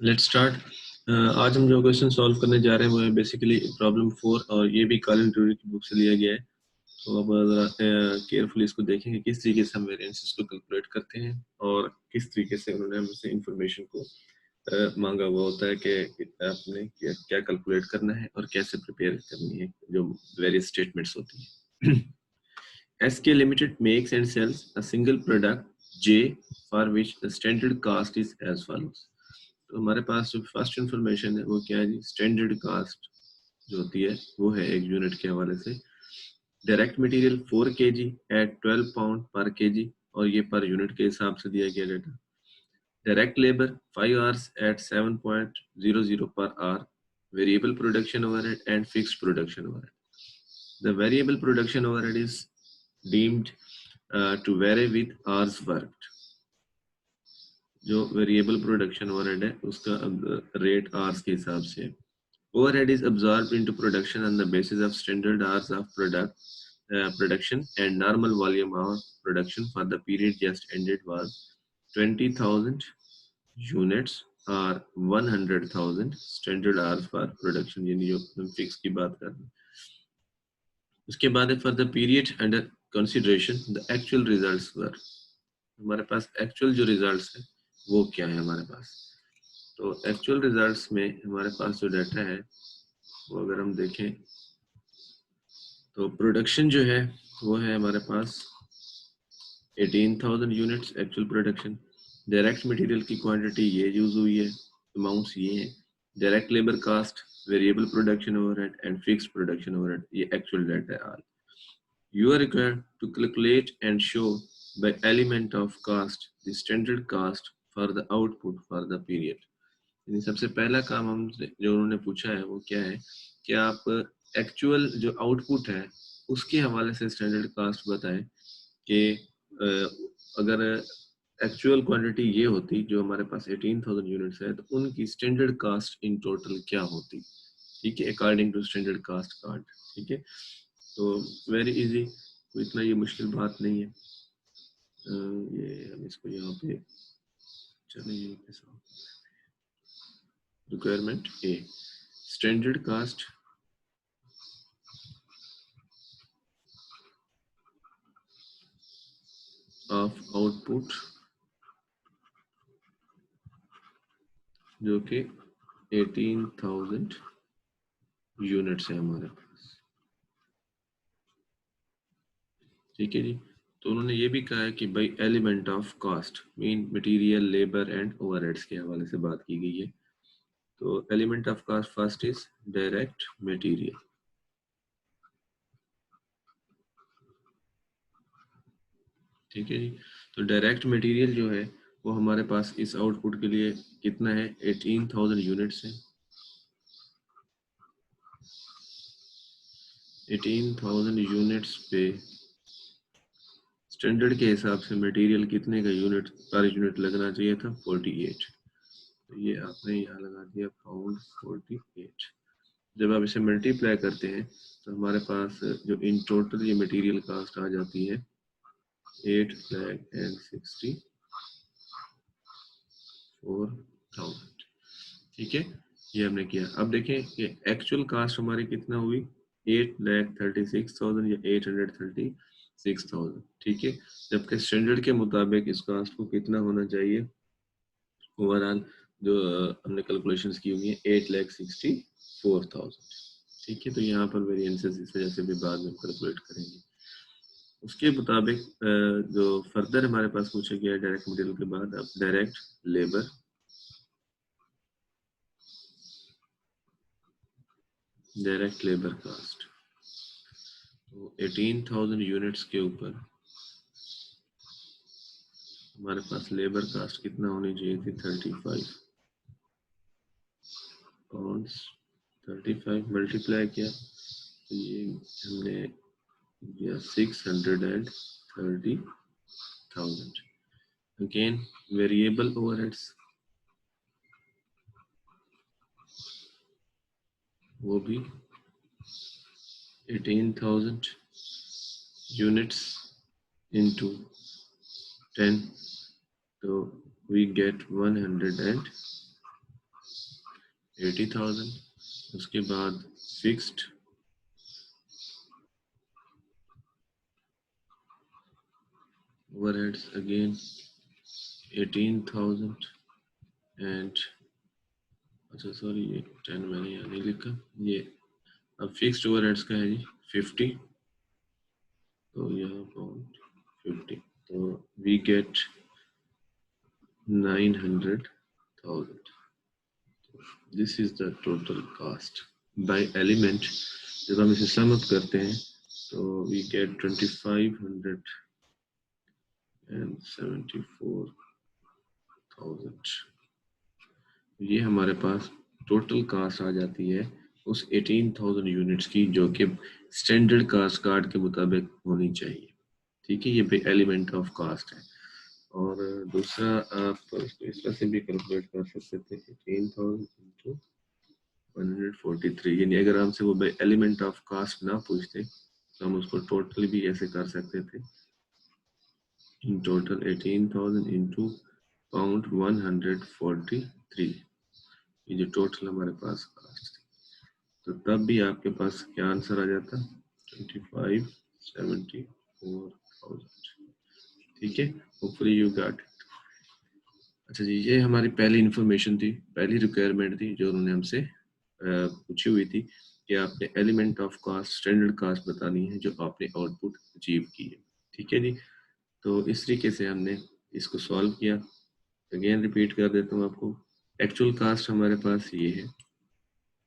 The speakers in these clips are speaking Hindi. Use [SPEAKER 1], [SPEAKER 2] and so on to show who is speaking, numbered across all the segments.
[SPEAKER 1] Let's start. आज हम जो क्वेश्चन सॉल्व करने जा रहे हैं वो है बेसिकली प्रॉब्लम 4 और ये भी कॉलिन ड्यूरी की बुक से लिया गया है। तो अब जरा केयरफुली इसको देखेंगे किस तरीके से हम वेरिएंसेस को कैलकुलेट करते हैं और किस तरीके से उन्होंने हमसे इंफॉर्मेशन को मांगा हुआ होता है कि आपने क्या कैलकुलेट करना है और कैसे प्रिपेयर करनी है जो वेरियस स्टेटमेंट्स होती हैं। SK Limited makes and sells a single product J for which the standard cost is as follows. तो हमारे पास जो फर्स्ट इंफॉर्मेशन है वो क्या है जी, स्टैंडर्ड कास्ट जो होती है वो है एक यूनिट के हवाले से। Direct material 4 kg at 12 pound per kg और ये पर यूनिट के हिसाब से दिया गया data. Direct labour 5 hours at 7.00 per hour, variable production overhead and fixed production overhead. The variable production overhead is deemed to vary with hours worked. जो वेरिएबल प्रोडक्शन ओवरहेड है उसका रेट आवर्स के हिसाब से है। Overhead is absorbed into production on the basis of standard hours of production and normal volume of production for the period just ended was 20,000 units or 100,000 standard hours for production, यानी जो हम फिक्स की बात कर रहे हैं। उसके बाद है for the period under consideration the actual results were, हमारे पास एक्चुअल जो रिजल्ट्स है वो क्या है हमारे पास। तो एक्चुअल रिजल्ट्स में हमारे पास जो डाटा है वो अगर हम देखें तो प्रोडक्शन जो है वो है हमारे पास 18,000 units actual production. Direct material की क्वांटिटी ये यूज हुई है, अमाउंट्स ये हैं। Direct labour cost, variable production overhead and fixed production overhead, ये एक्चुअल डाटा है। You are required to calculate and show by element of cost the standard cost for the output for the period. यानी सबसे पहला काम हम जो उन्होंने पूछा है वो क्या है कि आप एक्चुअल जो आउटपुट है उसके हवाले से स्टैंडर्ड कास्ट बताएं कि अगर एक्चुअल क्वांटिटी ये होती जो हमारे पास 18,000 यूनिट्स है तो उनकी स्टैंडर्ड कास्ट इन टोटल क्या होती, ठीक है, according to standard cost card. ठीक है, तो वेरी इजी, इतना ये मुश्किल बात नहीं है। ये हम इसको यहाँ पे चलिए requirement A standard cost of output जो कि 18,000 यूनिट्स है हमारे पास। ठीक है जी, तो उन्होंने ये भी कहा है कि भाई element of cost mean material, labour and overheads के हवाले से बात की गई है। तो element of cost first is direct material. ठीक है जी, तो डायरेक्ट मटेरियल जो है वो हमारे पास इस आउटपुट के लिए कितना है, 18,000 यूनिट्स है। 18,000 यूनिट्स पे स्टैंडर्ड के हिसाब से मटेरियल कितने का यूनिट पर यूनिट लगना चाहिए था, 48। तो ये आपने यहाँ लगा दिया पाउंड 48। जब आप इसे मल्टीप्लाई करते हैं तो हमारे पास जो इन टोटल ये मटेरियल कास्ट आ जाती है 8,64,000। ठीक है, ये हमने किया। अब देखें कि एक्चुअल कास्ट हमारी कितना हुई, 8,36,000 या 836,000। ठीक है, जबकि स्टैंडर्ड के मुताबिक इस कास्ट को कितना होना चाहिए, ओवरऑल जो हमने कैलकुलेशंस की हुई है 8,64,000। ठीक है, तो यहाँ पर वेरिएंसेस इस वजह से भी बाद में कैलकुलेट करेंगे। उसके मुताबिक जो फर्दर हमारे पास पूछा गया है डायरेक्ट मटेरियल के बाद, अब direct labour, direct labour cost, तो 18,000 यूनिट्स के ऊपर हमारे पास लेबर कास्ट कितना होनी चाहिए थी, 35 पाउंड्स। 35 मल्टीप्लाई किया तो ये हमने दिया 630,000। अगेन वेरिएबल ओवरहेड्स वो भी 18,000 यूनिट्स into 10, तो we get 110,000 80,000, उसके बाद फिक्स्ड ओवरहेड्स अगेन 18,000 एंड अच्छा सॉरी ये 10 मैंने यहाँ नहीं लिखा, ये अब फिक्स्ड ओवरहेड्स का है जी 50, तो यहाँ पाउंड 50, तो we get 900,000. This is the total cost by element. जब हम इसे सम अप करते हैं तो वी गेट 2574,000. ये हमारे पास टोटल कास्ट आ जाती है उस 18,000 यूनिट्स की जो कि स्टैंडर्ड कास्ट कार्ड के मुताबिक होनी चाहिए. ठीक है, ये एलिमेंट ऑफ कास्ट है. और दूसरा आप इसको इस तरह से भी कैलकुलेट कर सकते थे 18,000 इंटू 143, यानी अगर हमसे वो एलिमेंट ऑफ कास्ट ना पूछते तो हम उसको टोटल भी ऐसे कर सकते थे. इन टोटल 18,000 इंटू पाउंड 143, ये जो टोटल हमारे पास कास्ट थी, तो तब भी आपके पास क्या आंसर आ जाता 2574,000. ठीक है, होपफुली यू गॉट इट. अच्छा जी, ये हमारी पहली इंफॉर्मेशन थी, पहली रिक्वायरमेंट थी जो उन्होंने हमसे पूछी हुई थी कि आपने element of cost standard cost बतानी है जो आपने आउटपुट अचीव की है. ठीक है जी, तो इस तरीके से हमने इसको सॉल्व किया. अगेन रिपीट कर देता हूँ आपको, एक्चुअल कास्ट हमारे पास ये है.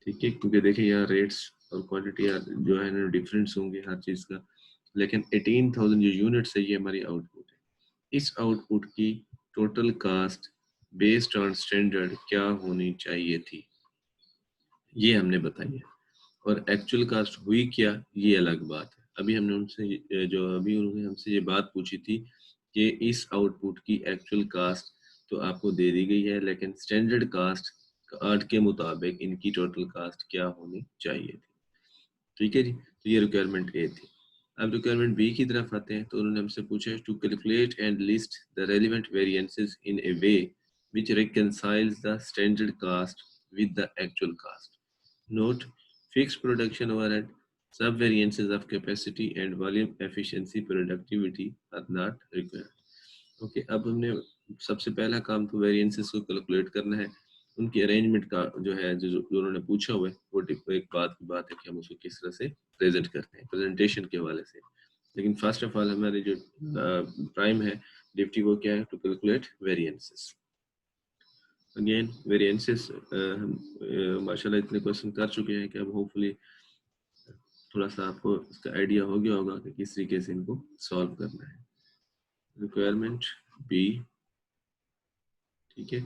[SPEAKER 1] ठीक है, क्योंकि देखिए यहाँ रेट्स और क्वांटिटी जो है ना डिफरेंस होंगे हर चीज़ का, लेकिन 18,000 जो यूनिट्स है ये हमारी आउटपुट है. इस आउटपुट की total caste based on standard क्या होनी चाहिए थी, ये हमने बताई है. और एक्चुअल कास्ट हुई क्या, ये अलग बात है. अभी हमने उनसे जो अभी उन्होंने हमसे ये बात पूछी थी कि इस आउटपुट की एक्चुअल कास्ट तो आपको दे दी गई है, लेकिन स्टैंडर्ड कास्ट कार्ड के मुताबिक इनकी टोटल कास्ट क्या होनी चाहिए थी. ठीक है जी, तो ये रिक्वायरमेंट ए थी. अब रिक्वायरमेंट बी की तरफ आते हैं, तो उन्होंने हमसे पूछा है to calculate and list the relevant variances in a way which reconciles the standard cost with the actual cost. Note: fixed production overhead, sub-variances of capacity and volume efficiency productivity are not required. Okay, अब हमने सबसे पहला काम तो वेरिएंसेस को कैलकुलेट करना है. उनकी अरेंजमेंट का जो है जो उन्होंने पूछा हुआ है वो एक बात है कि हम उसको किस तरह से प्रेजेंट करते हैं प्रेजेंटेशन के हवाले से. लेकिन फर्स्ट ऑफ ऑल हमारे जो प्राइम है डिप्टी वो क्या है, to calculate variances. Again variances हम माशाल्लाह इतने क्वेश्चन कर चुके हैं कि अब होपफुली थोड़ा सा आपको इसका आइडिया हो गया होगा कि किस तरीके से इनको सॉल्व करना है. Requirement B. ठीक है,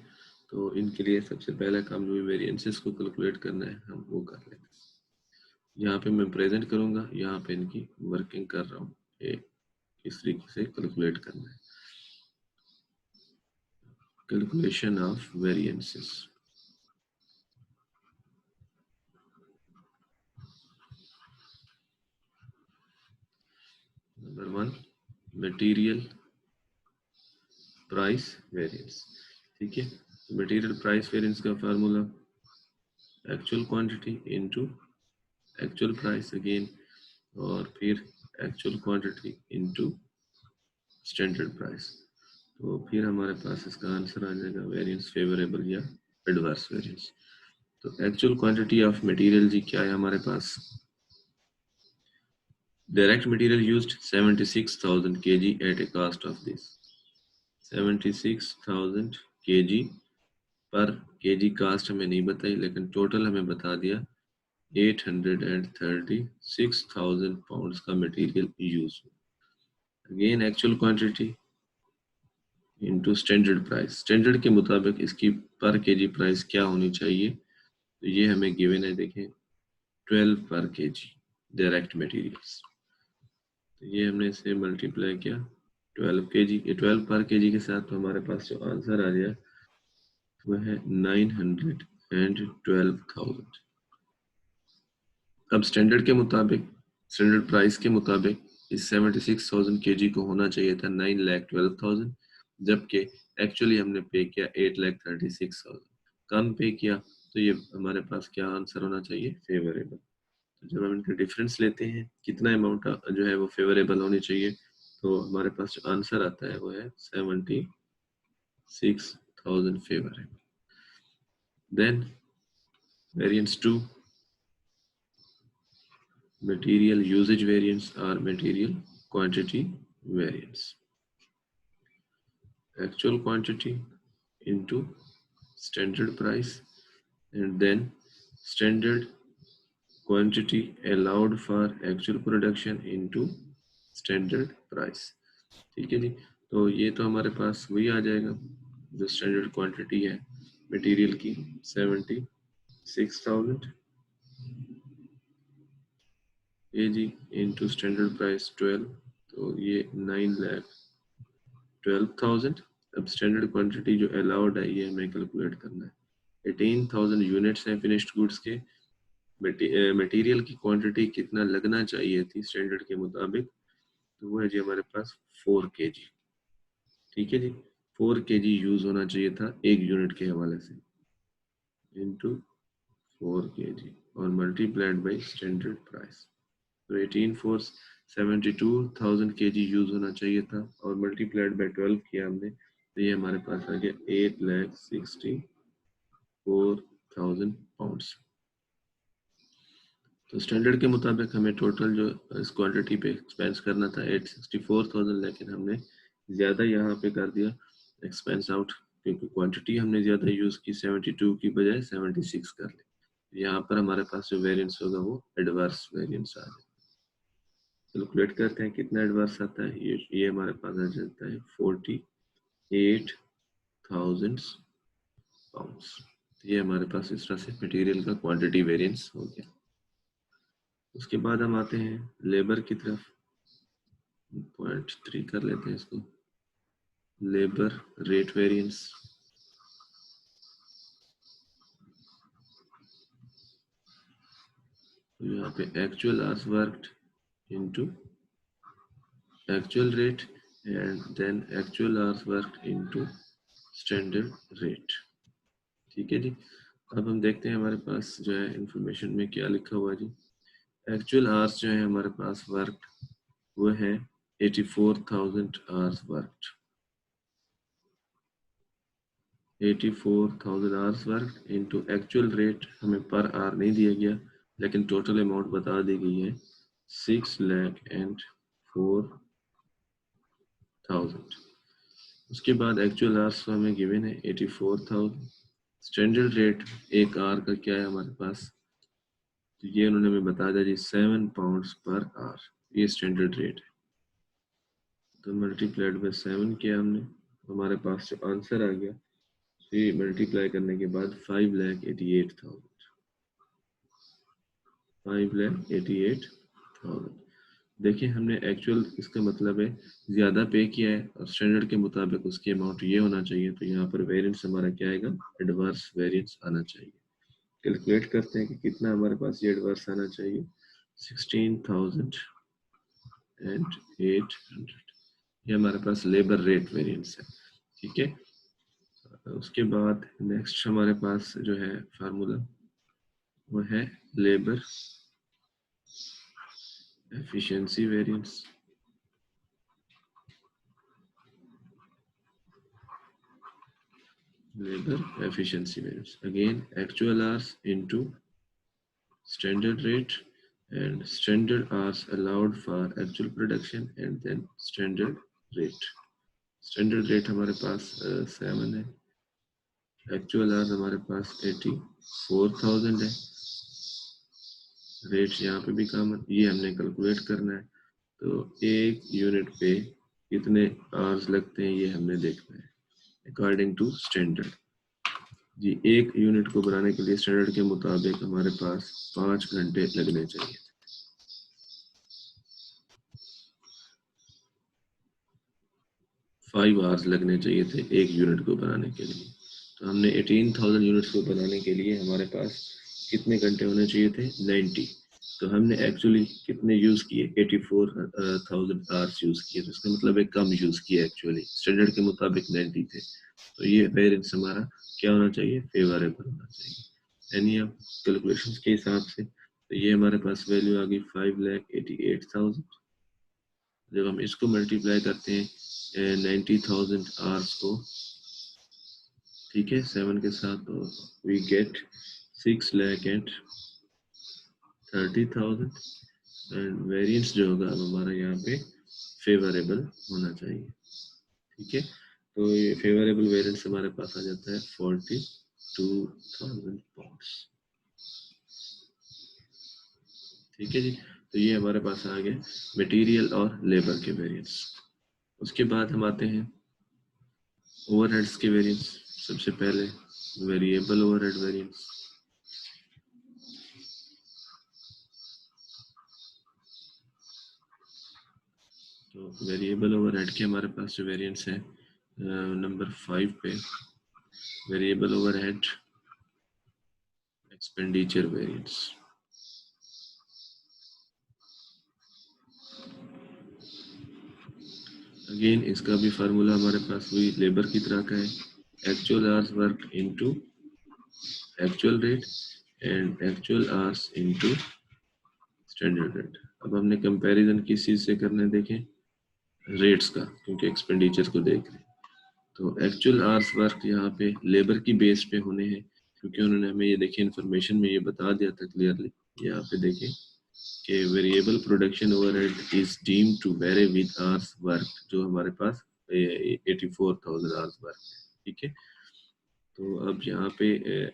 [SPEAKER 1] तो इनके लिए सबसे पहला काम जो वेरिएंसेस को कैलकुलेट करना है हम वो कर लेते हैं. यहाँ पे मैं प्रेजेंट करूँगा, यहाँ पे इनकी वर्किंग कर रहा हूँ किस तरीके से कैलकुलेट करना है. Calculation of variances. Number 1, material price variance. ठीक है, मटेरियल प्राइस वेरिएंस का formula actual quantity into actual price again, और फिर actual quantity into standard price. तो फिर हमारे पास इसका आंसर आ जाएगा वेरिएंस फेवरेबल या एडवर्स वेरिएंस. तो एक्चुअल क्वांटिटी ऑफ मटेरियल जी क्या है हमारे पास, direct material used 76,000 kg at a cost of this 76,000 kg per kg cast हमें नहीं बताई, लेकिन टोटल हमें बता दिया 836,000 पाउंड्स का material use. Again actual quantity into standard price, standard के मुताबिक इसकी पर केजी प्राइस क्या होनी चाहिए, तो ये हमें गिवन है. देखें 12 पर केजी डायरेक्ट मटेरियल्स, तो ये हमने इसे मल्टीप्लाई किया 12 केजी, ये 12 पर केजी के साथ, तो हमारे पास जो आंसर आ गया वो है 912,000. अब स्टैंडर्ड के मुताबिक, स्टैंडर्ड प्राइस के मुताबिक इस 76,000 केजी को होना चाहिए था 9,12,000, जबकि एक्चुअली हमने पे किया 8,36,000. कम पे किया तो ये हमारे पास क्या आंसर होना चाहिए, फेवरेबल। तो जब हम इनका डिफरेंस लेते हैं कितना अमाउंट जो है वो फेवरेबल होनी चाहिए, तो हमारे पास जो आंसर आता है वो है 76,000 favourable. Then variance 2, material usage variance or material quantity variance. Actual quantity into standard price and then standard quantity allowed for actual production into standard price। ठीक है जी। तो ये तो हमारे पास वही आ जाएगा जो स्टैंडर्ड क्वांटिटी है मटेरियल की 76,000 kg इंटू स्टैंडर्ड प्राइस 12, तो ये 9,12,000। अब स्टैंडर्ड क्वांटिटी जो अलाउड है ये हमें कैलकुलेट करना है। 18,000 यूनिट्स हैं फिनिश्ड गुड्स के। मटेरियल की क्वांटिटी कितना लगना चाहिए थी स्टैंडर्ड के मुताबिक, तो वो है जी हमारे पास 4 kg। ठीक है जी, 4 kg यूज होना चाहिए था एक यूनिट के हवाले से, इंटू 4 kg और मल्टीप्लाइड बाई स्टैंडर्ड प्राइस। तो 18 4 72,000 kg यूज होना चाहिए था और मल्टीप्लाइड बाई 12 किया हमने, तो ये हमारे पास आ गया 8,64,000 पाउंड्स। तो स्टैंडर्ड के मुताबिक हमें टोटल जो इस क्वांटिटी पे एक्सपेंस करना था 864,000, लेकिन हमने ज़्यादा यहाँ पे कर दिया एक्सपेंस आउट, क्योंकि क्वांटिटी हमने ज़्यादा यूज़ की, 72 की बजाय 76 कर ली। यहाँ पर हमारे पास जो वेरिएंस होगा वो एडवर्स वेरिएंस आ जाएगा। कैलकुलेट करते हैं कितना एडवर्स आता है। ये हमारे पास आ जाता है 48,000 पाउंड्स। ये हमारे पास इस तरह से मटेरियल का क्वांटिटी वेरिएंस हो गया। उसके बाद हम आते हैं लेबर की तरफ। 0.3 कर लेते हैं इसको, लेबर रेट वेरिएंस। तो यहाँ पे actual hours worked into actual rate and then actual hours worked into standard rate. ठीक है जी। अब हम देखते हैं हमारे पास जो है इंफॉर्मेशन में क्या लिखा हुआ है जी। एक्चुअल आवर्स जो है हमारे पास वर्कड वो है 84,000 hours worked. 84,000 hours work into actual rate हमें पर आवर नहीं दिया गया, लेकिन टोटल अमाउंट बता दी गई है 6,04,000। उसके बाद एक्चुअल आवर्स हमें गिवन है 84,000। स्टैंडर्ड रेट एक आवर का क्या है हमारे पास, तो ये उन्होंने हमें बता दिया जी 7 पाउंड्स पर आवर, ये स्टैंडर्ड रेट है। तो मल्टीप्लाइड बाय 7 किया हमने, हमारे पास जो आंसर आ गया, ये मल्टीप्लाई करने के बाद 5,88,000। 5,88,000। देखिए हमने एक्चुअल, इसका मतलब है ज़्यादा पे किया है और स्टैंडर्ड के मुताबिक उसकी अमाउंट ये होना चाहिए, तो यहाँ पर वेरिएंस हमारा क्या आएगा, एडवर्स वेरिएंस आना चाहिए। कैलकुलेट करते हैं कि कितना हमारे पास ये एडवर्स आना चाहिए। 16,800 ये हमारे पास लेबर रेट वेरिएंस है। ठीक है। उसके बाद नेक्स्ट हमारे पास जो है फार्मूला वो है labour efficiency variance। labor efficiency variance, again actual hours into standard rate and standard hours allowed for actual production and then standard rate। standard rate हमारे पास 7 है, actual hours हमारे पास 84,000 है, रेट यहाँ पे भी कम है, ये हमने कैलकुलेट करना है। तो एक यूनिट पे कितने आवर्स लगते हैं ये हमने देखना है अकॉर्डिंग टू स्टैंडर्ड। जी, एक यूनिट को बनाने के लिए स्टैंडर्ड के मुताबिक हमारे पास 5 घंटे लगने चाहिए। 5 आवर्स लगने चाहिए थे एक यूनिट को बनाने के लिए। तो हमने 18,000 यूनिट्स को बनाने के लिए हमारे पास कितने घंटे होने चाहिए थे, 90। तो हमने एक्चुअली कितने यूज़ किए, 84,000 आवर्स यूज़ किए, तो इसका मतलब है कम यूज़ किया एक्चुअली, स्टैंडर्ड के मुताबिक 90 थे। तो ये वेरिएंस हमारा क्या होना चाहिए, फेवरेबल होना चाहिए। एनी ऑफ कैलकुलेशंस के हिसाब से। तो ये हमारे पास वैल्यू आ गई 5,88,000। जब हम इसको मल्टीप्लाई करते हैं 90,000 आवर्स को, ठीक है, 7 के साथ, तो वी गेट 6,30,000 एंड वेरिएंस जो होगा अब हमारा यहाँ पे फेवरेबल होना चाहिए। ठीक है, तो ये फेवरेबल वेरिएंस हमारे पास आ जाता है 42,000 पाउंड्स। ठीक है जी, तो ये हमारे पास आ गया मटेरियल और लेबर के वेरिएंस। उसके बाद हम आते हैं ओवरहेड्स के वेरिएंस। सबसे पहले वेरिएबल ओवरहेड वेरिएंस। तो वेरिएबल ओवरहेड के हमारे पास जो वेरिएंस है नंबर 5 पे, variable overhead expenditure variance. Again इसका भी फार्मूला हमारे पास वही लेबर की तरह का है, actual hours work into actual rate and actual hours into standard rate. अब हमने कंपैरिजन किस चीज से करना है, देखें रेट्स का, क्योंकि एक्सपेंडिचर को देख रहे हैं। तो एक्चुअल आवर्स वर्क यहाँ पे लेबर की बेस पे होने हैं, क्योंकि उन्होंने हमें ये देखिए इन्फॉर्मेशन में ये बता दिया था क्लियरली। यहाँ पे देखें कि variable production overhead is deemed to vary with hours work, जो हमारे पास 84,000 आवर्स वर्क है। ठीक है, तो अब यहाँ पे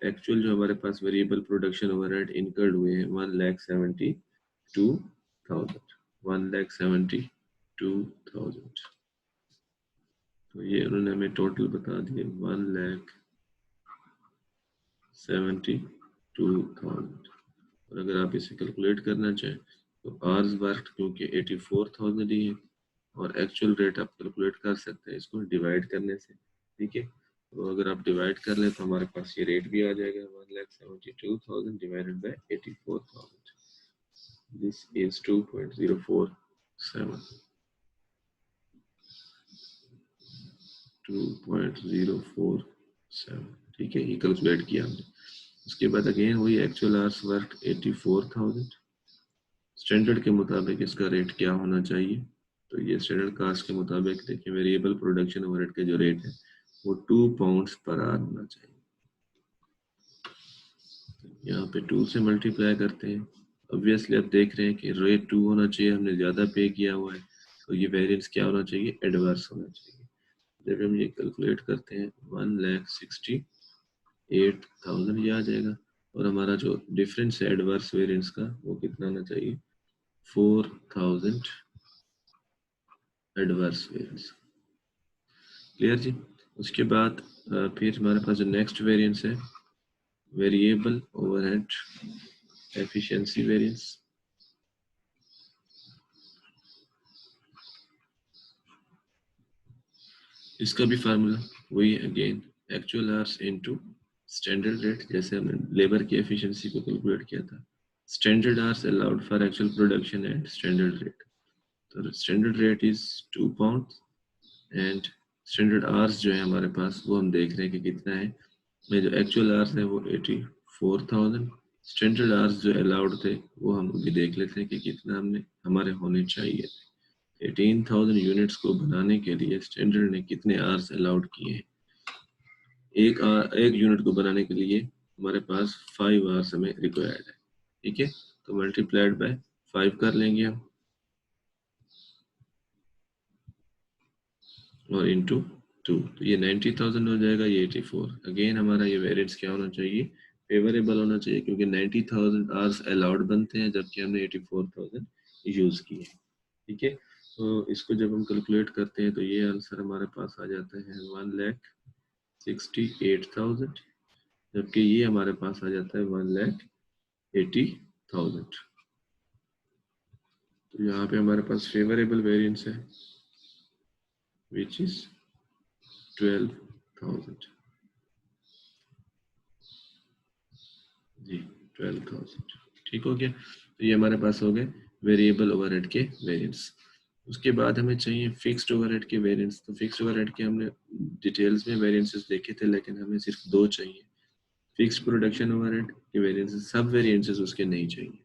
[SPEAKER 1] एक्चुअल जो हमारे पास वेरिएबल प्रोडक्शन ओवरहेड इनकर्ड हुए हैं 1,72,000। तो ये उन्होंने हमें टोटल बता दिए 1,72,000। और अगर आप इसे कैलकुलेट करना चाहें तो आवर्स वर्क क्योंकि 84,000 ही है, और एक्चुअल रेट आप कैलकुलेट कर सकते हैं इसको डिवाइड करने से। ठीक है, तो अगर आप डिवाइड कर लें तो हमारे पास ये रेट भी आ जाएगा 1,72,000 डिवाइडेड बाय 84,000। This is 2.047। 2.047। ठीक है, ये कैलकुलेट किया हमने। उसके बाद अगेन वही एक्चुअल आवर्स वर्क 84,000। स्टैंडर्ड के मुताबिक इसका रेट क्या होना चाहिए, तो ये स्टैंडर्ड कास्ट के मुताबिक देखिए वेरिएबल प्रोडक्शन ओवरहेड का जो रेट है वो 2 पाउंड्स पर आवर होना चाहिए। यहाँ पे 2 से मल्टीप्लाई करते हैं। ऑब्वियसली आप देख रहे हैं कि रेट 2 होना चाहिए, हमने ज़्यादा पे किया हुआ है, तो ये वेरिएंस क्या होना चाहिए, एडवर्स होना चाहिए। जब हम ये कैलकुलेट करते हैं 1,68,000 ये आ जाएगा, और हमारा जो डिफरेंस है एडवर्स वेरिएंस का वो कितना आना चाहिए, 4,000 एडवर्स वेरिएंस। क्लियर जी। उसके बाद फिर हमारे पास जो नेक्स्ट वेरिएंस है वेरिएबल ओवरहेड एफिशिएंसी वेरिएंस। इसका भी फार्मूला वही again actual hours into standard rate, जैसे हमने लेबर की एफिशिएंसी को कैलकुलेट किया था। Standard hours allowed for actual production and standard rate. तो standard rate is 2 pound and standard hours जो है हमारे पास वो हम देख रहे हैं कि कितना है। में जो एक्चुअल आवर्स है वो 84,000। स्टैंडर्ड आवर्स जो अलाउड थे वो हम भी देख लेते हैं कि कितना हमने हमारे होने चाहिए। 18,000 यूनिट्स को बनाने के लिए स्टैंडर्ड ने कितने आवर्स अलाउड किए हैं। एक यूनिट को बनाने के लिए हमारे पास 5 आवर्स हमें रिक्वायर्ड है। ठीक है, तो मल्टीप्लाइड बाय 5 कर लेंगे हम, और इनटू 2, तो ये 90,000 हो जाएगा, ये 84। अगेन हमारा ये वेरिएंस क्या होना चाहिए, फेवरेबल होना चाहिए, क्योंकि 90,000 आवर्स अलाउड बनते हैं जबकि हमने 84,000 यूज किए। ठीक है, तो इसको जब हम कैलकुलेट करते हैं तो ये आंसर हमारे पास आ जाता है 1,68,000, जबकि ये हमारे पास आ जाता है 1,80,000। तो यहाँ पे हमारे पास फेवरेबल वेरिएंस है विच इज 12,000 जी, 12,000। ठीक हो गया, तो ये हमारे पास हो गए वेरिएबल ओवरहेड के वेरिएंस। उसके बाद हमें चाहिए फिक्स्ड ओवरहेड के वेरिएंस। तो फिक्स्ड ओवरहेड के हमने डिटेल्स में वेरिएंसेस देखे थे, लेकिन हमें सिर्फ 2 चाहिए। फिक्स प्रोडक्शन ओवरहेड के वेरिएंसेस, सब वेरिएंसेस उसके नहीं चाहिए।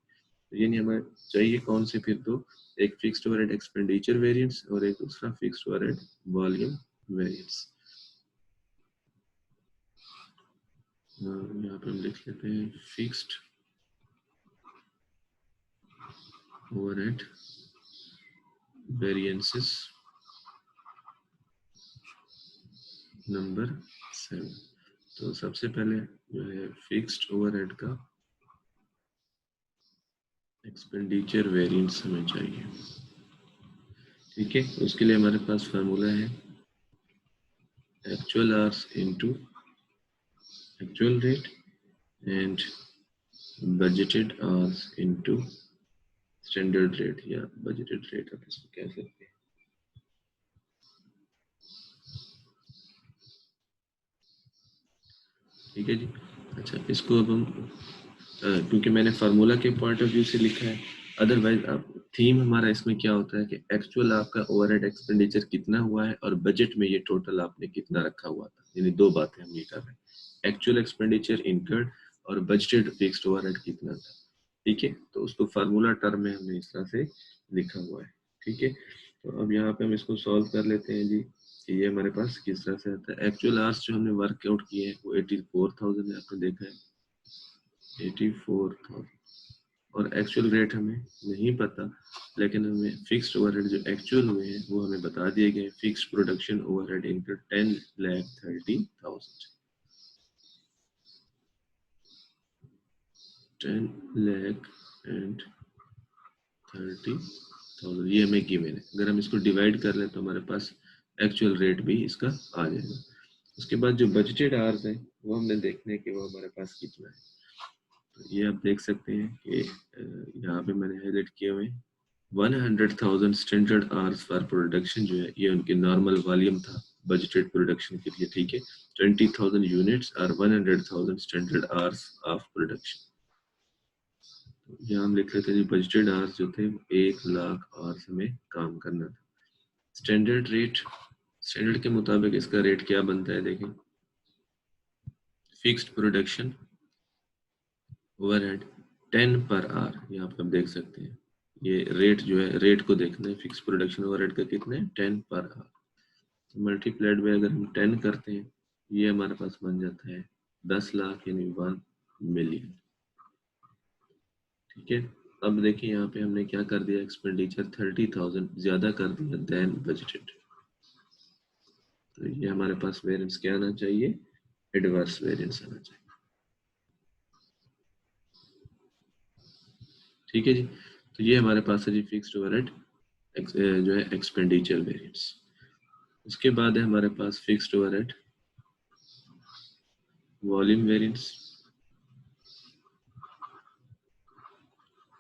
[SPEAKER 1] तो ये नहीं हमें चाहिए कौन से फिर, तो एक फिक्स्ड ओवरहेड एक्सपेंडिचर वेरिएंस और एक दूसरा फिक्स्ड ओवरहेड वॉल्यूम वेरिएंस। यहाँ पे हम लिख लेते हैं फिक्स्ड ओवरहेड वेरिएंसेस नंबर 7। तो सबसे पहले जो है फिक्स्ड ओवरहेड का एक्सपेंडिचर वेरिएंस हमें चाहिए। ठीक है, उसके लिए हमारे पास फार्मूला है actual hours into actual rate and budgeted hours into standard rate या बजटेड रेट, आप इसको कह सकते हैं। ठीक है जी। अच्छा, इसको अब हम क्योंकि मैंने फार्मूला के पॉइंट ऑफ व्यू से लिखा है, अदरवाइज आप थीम हमारा इसमें क्या होता है कि एक्चुअल आपका ओवरहेड एक्सपेंडिचर कितना हुआ है और बजट में ये टोटल आपने कितना रखा हुआ था, यानी दो बातें हम ये कर रहे हैं, एक्चुअल एक्सपेंडिचर इनकर्ड और बजटेड फिक्स्ड ओवरहेड कितना था। ठीक है, तो उसको फार्मूला टर्म में हमने इस तरह से लिखा हुआ है। ठीक है, तो अब यहाँ पे हम इसको सॉल्व कर लेते हैं जी कि ये हमारे पास किस तरह से आता है। एक्चुअल आवर्स जो हमने वर्कआउट किए हैं वो 84,000 है, आपने देखा है 84,000, और एक्चुअल रेट हमें नहीं पता, लेकिन हमें फिक्स्ड ओवरहेड जो एक्चुअल हुए हैं वो हमें बता दिए गए। फिक्स्ड प्रोडक्शन ओवरहेड इनकर्ड 10,30,000, 10,30,000 ये हमें गिवन है। अगर हम इसको डिवाइड कर लें तो हमारे पास एक्चुअल रेट भी इसका आ जाएगा। उसके बाद जो बजटेड आवर्स है वो हमने देखने कि वो हमारे पास कितना है। तो ये आप देख सकते हैं कि यहाँ पे मैंने हाईलाइट किए हुए 100,000 स्टैंडर्ड आवर्स फॉर प्रोडक्शन जो है ये उनके नॉर्मल वॉल्यूम था बजटेड प्रोडक्शन के लिए। ठीक है, 20,000 यूनिट्स और 100,000 स्टैंडर्ड आवर्स ऑफ प्रोडक्शन। यहाँ हम लिख लेते हैं बजटेड आवर्स जो थे 1,00,000 आवर्स हमें काम करना था। स्टैंडर्ड रेट, स्टैंडर्ड के मुताबिक इसका रेट क्या बनता है देखें, fixed production overhead 10 per hour. यहाँ पे आप देख सकते हैं ये रेट जो है, रेट को देखना है, फिक्स प्रोडक्शन ओवरहेड का कितना है 10 पर आवर। तो मल्टीप्लाइड में अगर हम 10 करते हैं ये हमारे पास बन जाता है 10 लाख यानी 1 मिलियन। ठीक है, अब देखिए यहाँ पे हमने क्या कर दिया, एक्सपेंडिचर 30,000 ज्यादा कर दिया देन बजटेड। तो ये हमारे पास वेरिएंस क्या आना चाहिए, एडवर्स वेरिएंस आना चाहिए। ठीक है जी, तो ये हमारे पास है जी फिक्स्ड ओवरहेड जो है एक्सपेंडिचर वेरिएंस। उसके बाद है हमारे पास fixed overhead volume variance,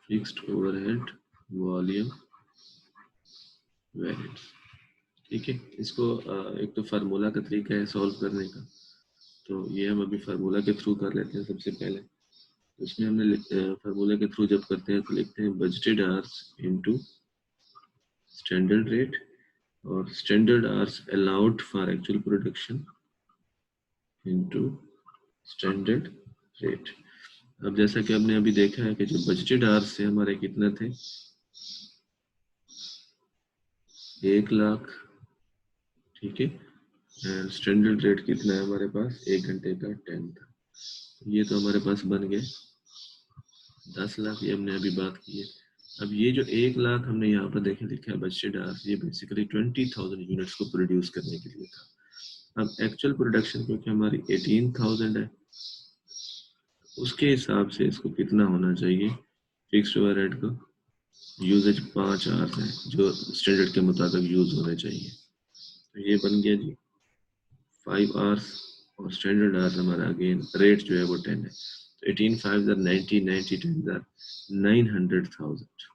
[SPEAKER 1] fixed overhead volume variance. ठीक है, इसको एक तो फार्मूला का तरीका है सॉल्व करने का, तो ये हम अभी फार्मूला के थ्रू कर लेते हैं। सबसे पहले इसमें हमने फार्मूला के थ्रू जब करते हैं तो लिखते हैं budgeted hours into standard rate और standard hours allowed for actual production into standard rate. अब जैसा कि आपने अभी देखा है कि जो बजटेड आवर्स से हमारे कितने थे 1,00,000। ठीक है, एंड स्टैंडर्ड रेट कितना है हमारे पास 1 घंटे का 10 था। ये तो हमारे पास बन गए 10 लाख, ये हमने अभी बात की है। अब ये जो 1,00,000 हमने यहाँ पर देखे लिखा है बजटेड आवर्स, ये बेसिकली 20,000 यूनिट्स को प्रोड्यूस करने के लिए था। अब एक्चुअल प्रोडक्शन क्योंकि हमारी 18,000 है, उसके हिसाब से इसको कितना होना चाहिए, फिक्स्ड ओवरहेड को यूजेज 5 आवर्स है जो स्टैंडर्ड के मुताबिक यूज होने चाहिए। तो ये बन गया जी 5 आवर्स और स्टैंडर्ड आवर्स हमारा अगेन रेट जो है वो 10 है। तो 18 5 90 90 10 900,000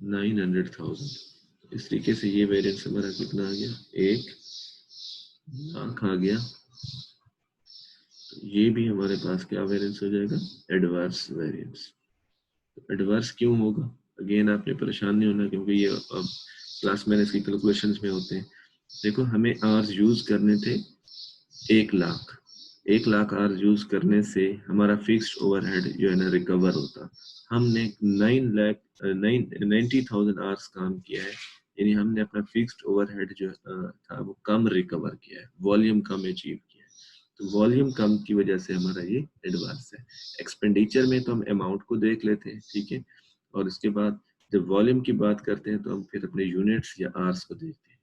[SPEAKER 1] 900,000। इस तरीके से ये वेरिएंस हमारा कितना आ गया 1,00,000 आ गया। तो ये भी हमारे पास क्या वेरिएंस हो जाएगा, एडवर्स वेरिएंस। एडवर्स क्यों होगा, अगेन आपने परेशान नहीं होना क्योंकि ये अब क्लास मैनेज की कैलकुलेशंस में होते हैं। देखो हमें आवर्स यूज करने थे 1,00,000 1 लाख आवर यूज करने से हमारा फिक्स्ड ओवरहेड जो है ना रिकवर होता। हमने 90,000 आवर्स काम किया है, यानी हमने अपना फिक्स्ड ओवरहेड जो था वो कम रिकवर किया है, वॉल्यूम कम अचीव किया है। तो वॉल्यूम कम की वजह से हमारा ये एडवांस है। एक्सपेंडिचर में तो हम अमाउंट को देख लेते हैं, ठीक है, और इसके बाद जब वॉल्यूम की बात करते हैं तो हम फिर अपने यूनिट्स या आवर्स को देखते हैं,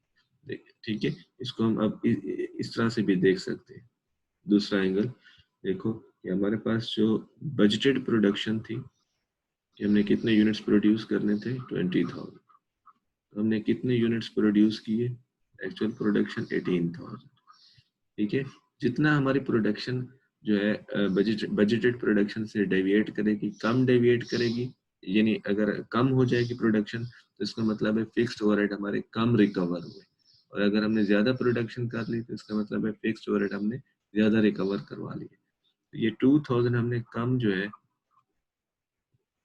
[SPEAKER 1] ठीक है। इसको हम अब इस तरह से भी देख सकते हैं। दूसरा एंगल देखो कि हमारे पास जो बजटेड प्रोडक्शन थी कि हमने कितने यूनिट्स प्रोड्यूस करने थे 20,000, हमने कितने यूनिट्स प्रोड्यूस किए, एक्चुअल प्रोडक्शन 18,000, ठीक है। जितना हमारी प्रोडक्शन जो है बजटेड प्रोडक्शन से डेविएट करेगी, कम डेविएट करेगी, यानी अगर कम हो जाएगी प्रोडक्शन तो इसका मतलब है फिक्स्ड ओवरहेड हमारे कम रिकवर हुए, और अगर हमने ज्यादा प्रोडक्शन कर ली तो इसका मतलब है फिक्स्ड ओवरहेड हमने ज्यादा रिकवर करवा लिए। तो ये 2000 हमने कम जो है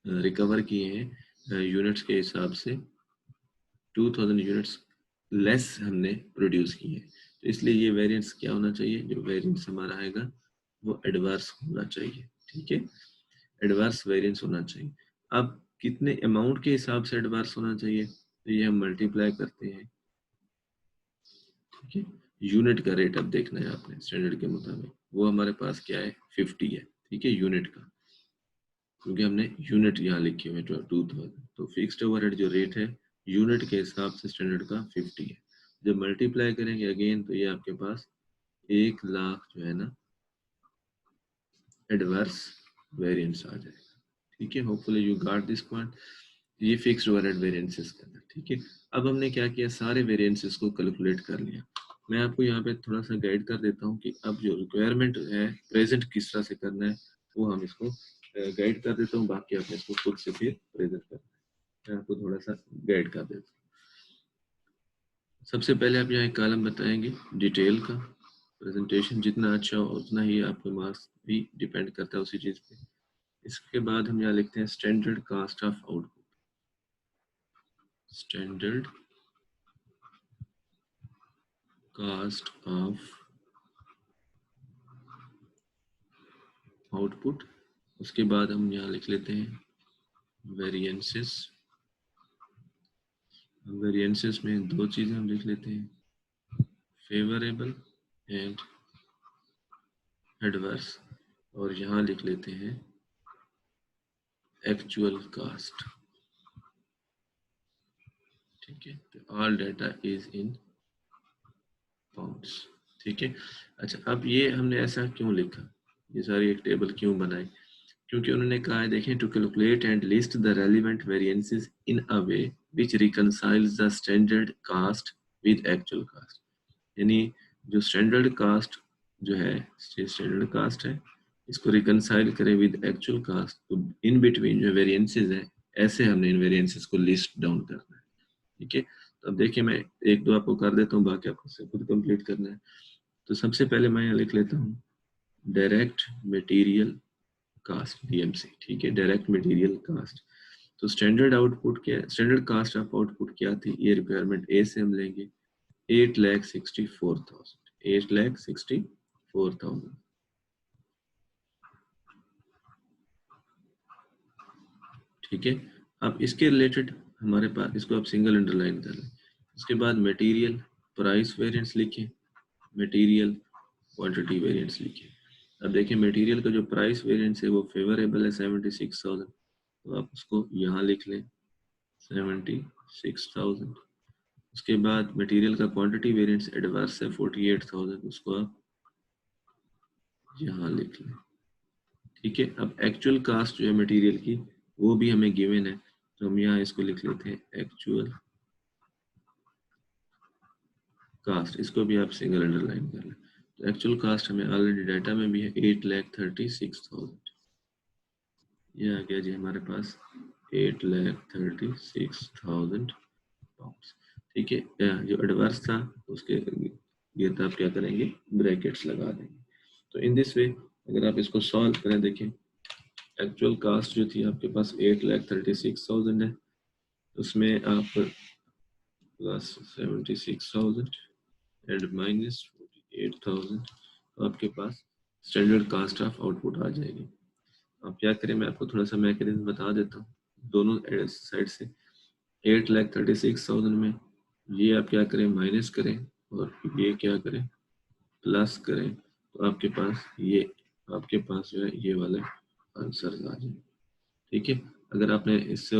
[SPEAKER 1] रिकवर किए हैं यूनिट्स के हिसाब से, 2000 यूनिट्स लेस हमने प्रोड्यूस किए हैं। तो इसलिए ये वेरिएंस क्या होना चाहिए, जो वेरिएंस हमारा आएगा वो एडवर्स होना चाहिए, ठीक है, एडवर्स वेरिएंस होना चाहिए। अब कितने अमाउंट के हिसाब से एडवर्स होना चाहिए, तो ये हम मल्टीप्लाई करते हैं, ठीक है। यूनिट का रेट अब देखना है आपने स्टैंडर्ड के मुताबिक, वो हमारे पास क्या है 50 है, ठीक है, यूनिट का, क्योंकि हमने यूनिट यहाँ लिखे हुए 2000, तो फिक्स्ड ओवरहेड जो रेट है यूनिट के हिसाब से स्टैंडर्ड का 50 है। जब मल्टीप्लाई करेंगे अगेन तो ये आपके पास 1 लाख जो है ना एडवर्स वेरिएंस आ जाएगा, ठीक है। Hopefully you got this point. ये फिक्स्ड ओवरहेड वेरिएंसेस का था, ठीक है। अब हमने क्या किया, सारे वेरिएंसेस को कैलकुलेट कर लिया। मैं आपको यहाँ पे थोड़ा सा गाइड कर देता हूँ कि अब जो रिक्वायरमेंट है प्रेजेंट किस तरह से करना है, वो हम इसको गाइड कर देता हूँ, बाकी आपने इसको खुद से फिर प्रेजेंट करना है। मैं आपको थोड़ा सा गाइड कर देता हूँ। सबसे पहले आप यहाँ एक कॉलम बताएंगे डिटेल का, प्रेजेंटेशन जितना अच्छा हो उतना ही आपके मार्क्स भी डिपेंड करता है उसी चीज़ पे। इसके बाद हम यहाँ लिखते हैं standard cost of output, standard cost of output. उसके बाद हम यहाँ लिख लेते हैं वेरिएंसेस। वेरिएंसेस में दो चीज़ें हम लिख लेते हैं, फेवरेबल एंड एडवर्स, और यहाँ लिख लेते हैं एक्चुअल कास्ट, ठीक है। तो all data is in pounds, ठीक है। अच्छा, अब ये हमने ऐसा क्यों लिखा, ये सारी एक टेबल क्यों बनाई, क्योंकि उन्होंने कहा है देखें to calculate and list the relevant variances in a way which reconciles the standard cost with actual cost, यानी जो स्टैंडर्ड कास्ट जो है, स्टैंडर्ड कास्ट है, इसको रिकंसाइल करें विद एक्चुअल कास्ट, तो इन बिटवीन जो वेरिएंसेस है ऐसे हमने इन वेरिएंसेस को लिस्ट डाउन करना है, ठीक है। तो अब देखिए मैं एक दो आपको कर देता हूँ, बाकी आपको खुद कंप्लीट करना है। तो सबसे पहले मैं यहाँ लिख लेता हूँ डायरेक्ट मटेरियल कास्ट डीएमसी, ठीक है, डायरेक्ट मटेरियल कास्ट। तो स्टैंडर्ड आउटपुट क्या, स्टैंडर्ड कास्ट ऑफ आउटपुट क्या थी, ये रिक्वायरमेंट ए से हम लेंगे 8,64,000, 8,64,000, ठीक है। अब इसके रिलेटेड हमारे पास, इसको आप सिंगल अंडरलाइन कर लें। उसके बाद मटेरियल प्राइस वेरिएंस लिखें, मटेरियल क्वांटिटी वेरिएंस लिखें। अब देखिए मटेरियल का जो प्राइस वेरिएंस है वो फेवरेबल है 76,000, तो आप उसको यहाँ लिख लें 76,000। उसके बाद मटेरियल का क्वांटिटी वेरिएंस एडवर्स है 48,000, उसको आप यहाँ लिख लें, ठीक है। अब एक्चुअल कास्ट जो है मटेरियल की वो भी हमें गिवन है, तो हम यहाँ इसको लिख लेते हैं एक्चुअल कास्ट, इसको भी आप सिंगल अंडरलाइन कर लें। तो एक्चुअल कास्ट हमें ऑलरेडी डाटा में भी है 8,36,000, ये आ गया जी हमारे पास 8,36,000 पाउंड्स, ठीक है। जो एडवर्स था उसके ये तो आप क्या करेंगे, ब्रैकेट्स लगा देंगे। तो इन दिस वे अगर आप इसको सॉल्व करें, देखें एक्चुअल कास्ट जो थी आपके पास 8,36,000 है, उसमें आप प्लस 76,000 एंड माइनस 48,000, तो आपके पास स्टैंडर्ड कास्ट ऑफ आउटपुट आ जाएगी। अब क्या करें, मैं आपको थोड़ा सा मैकेनिज्म बता देता हूँ दोनों साइड से। 8,36,000 में ये आप क्या करें, माइनस करें, और ये क्या करें, प्लस करें, तो आपके पास जो है ये वाला आंसर आ जाए। ठीक है, अगर आपने इस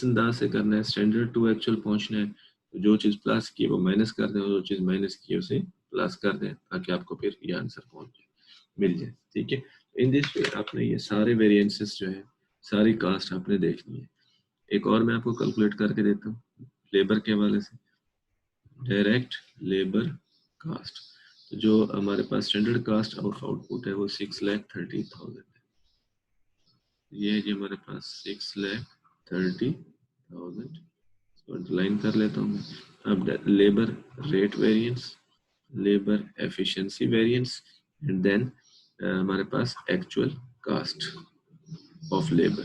[SPEAKER 1] अंदाज से करना है, स्टैंडर्ड टू एक्चुअल पहुंचना है, तो जो चीज़ प्लस की है वो माइनस कर दें, और जो चीज़ माइनस की है उसे प्लस कर दें, ताकि आपको फिर ये आंसर पहुंच जाए, मिल जाए। ठीक है, इन दिस वे आपने ये सारे वेरिएंसेस जो है, सारी कास्ट आपने देखनी है। एक और मैं आपको कैलकुलेट करके देता हूँ लेबर के हवाले से। डायरेक्ट लेबर कास्ट, तो जो हमारे पास स्टैंडर्ड कास्ट ऑफ आउटपुट है वो 6,30,000 है। ये जी हमारे पास 6,30,000, अंडरलाइन कर लेता हूँ मैं। अब labour rate variance, labour efficiency variance, and then हमारे पास एक्चुअल कास्ट ऑफ लेबर।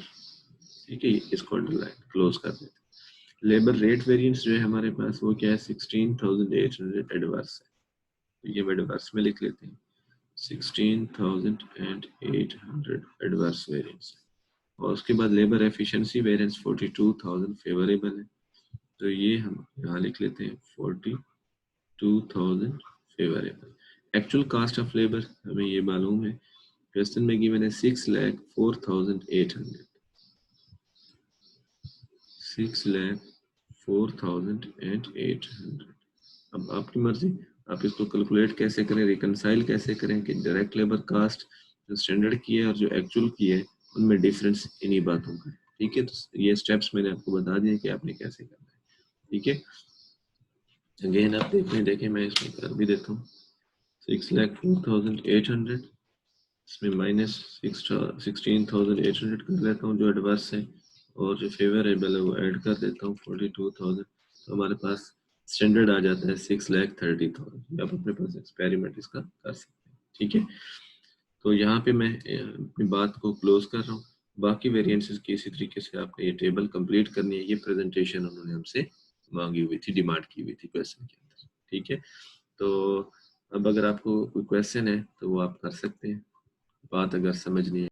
[SPEAKER 1] ठीक है, इसको अंडरलाइन क्लोज कर देते हैं। लेबर रेट वेरिएंस जो है हमारे पास वो क्या है, 16,800 एडवर्स है, तो ये एडवर्स में लिख लेते हैं, 16,800 एडवर्स वेरिएंस। और उसके बाद लेबर एफिशिएंसी वेरिएंस 42,000 फेवरेबल है, तो ये हम यहाँ लिख लेते हैं 42,000 favourable. Actual cost of labour हमें ये मालूम है, क्वेश्चन में गिवन है 6,04,800, 6,04,800। अब आपकी मर्जी, आप इसको कैलकुलेट कैसे करें, रिकनसाइल कैसे करें कि डायरेक्ट लेबर कास्ट जो स्टैंडर्ड की है और जो एक्चुअल की है उनमें डिफरेंस इन्हीं बातों का है। ठीक है, तो ये स्टेप्स मैंने आपको बता दिए कि आपने कैसे करना है। ठीक है, अगेन आप देखें मैं इसमें कर भी देता हूँ, 6,04,800, इसमें माइनस 16,800 कर लेता हूँ जो एडवर्स है, और जो फेवरेबल है वो ऐड कर देता हूँ 42,000, तो हमारे पास स्टैंडर्ड आ जाता है 6,30,000। आप अपने पास एक्सपेरिमेंट इसका कर सकते हैं। ठीक है, तो यहाँ पे मैं अपनी बात को क्लोज कर रहा हूँ। बाकी वेरिएंसेस की इसी तरीके से आपने ये टेबल कंप्लीट करनी है। ये प्रेजेंटेशन उन्होंने हमसे मांगी हुई थी, डिमांड की हुई थी क्वेश्चन के अंदर। ठीक है, तो अब अगर आपको कोई क्वेश्चन है तो वो आप कर सकते हैं, बात अगर समझ नहीं